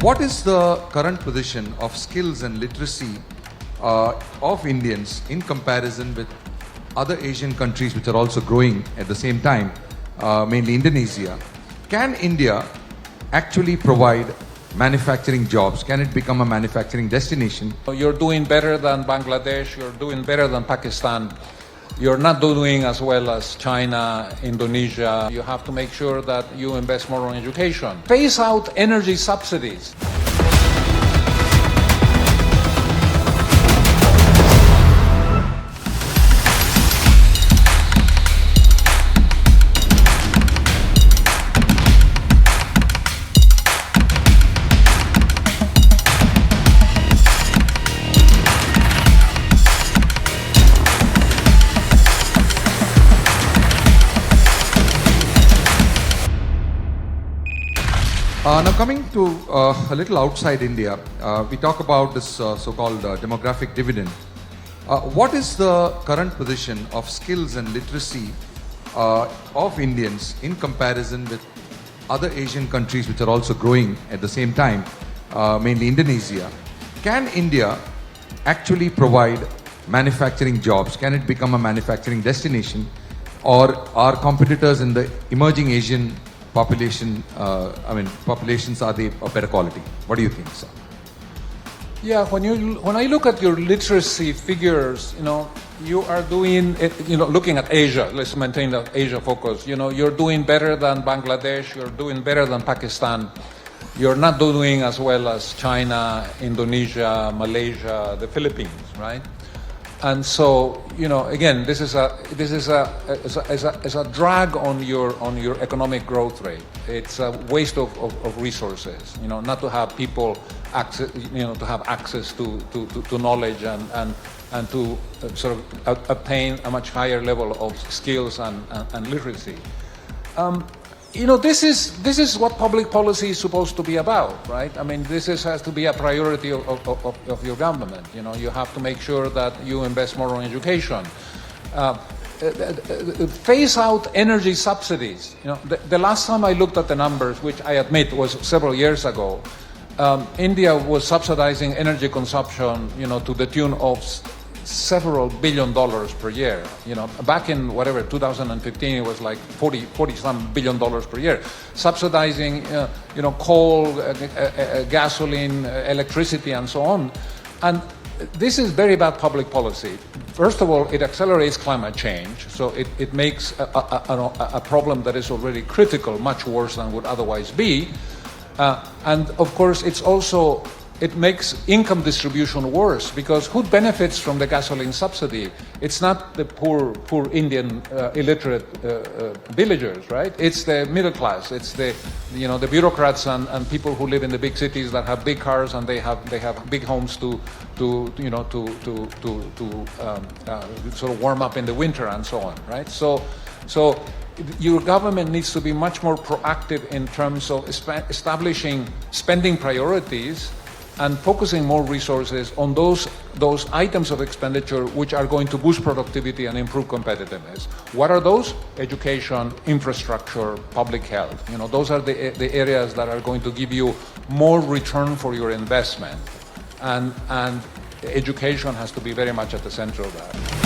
What is the current position of skills and literacy of Indians in comparison with other Asian countries which are also growing at the same time, mainly Indonesia? Can India actually provide manufacturing jobs? Can it become a manufacturing destination? You're doing better than Bangladesh, you're doing better than Pakistan. You're not doing as well as China, Indonesia. You have to make sure that you invest more on education. Phase out energy subsidies. Now coming to a little outside India, we talk about this so-called demographic dividend. What is the current position of skills and literacy of Indians in comparison with other Asian countries which are also growing at the same time, mainly Indonesia? Can India actually provide manufacturing jobs? Can it become a manufacturing destination? Or are competitors in the emerging Asian populations, are they of better quality? What do you think, sir? Yeah, when I look at your literacy figures, you are doing it, looking at Asia, let's maintain the Asia focus, you're doing better than Bangladesh, you're doing better than Pakistan. You're not doing as well as China, Indonesia, Malaysia, the Philippines, right? And so, again, this is a drag on your economic growth rate. It's a waste of resources. Not to have people access, to have access to knowledge and to sort of obtain a much higher level of skills and literacy. This is what public policy is supposed to be about, right? I mean, has to be a priority of your government. You have to make sure that you invest more on education. Phase out energy subsidies. The last time I looked at the numbers, which I admit was several years ago, India was subsidizing energy consumption, to the tune of several $1 billion per year. Back in 2015, it was like 40 some $1 billion per year, subsidizing coal, gasoline, electricity, and so on. And this is very bad public policy. First of all, it accelerates climate change, so it makes a problem that is already critical much worse than would otherwise be. And of course, it makes income distribution worse, because who benefits from the gasoline subsidy? It's not the poor Indian illiterate villagers, right? It's the middle class. It's the bureaucrats and people who live in the big cities that have big cars and they have big homes to sort of warm up in the winter and so on, right? So your government needs to be much more proactive in terms of establishing spending priorities and focusing more resources on those items of expenditure which are going to boost productivity and improve competitiveness. What are those? Education, infrastructure, public health. Those are the areas that are going to give you more return for your investment. And education has to be very much at the center of that.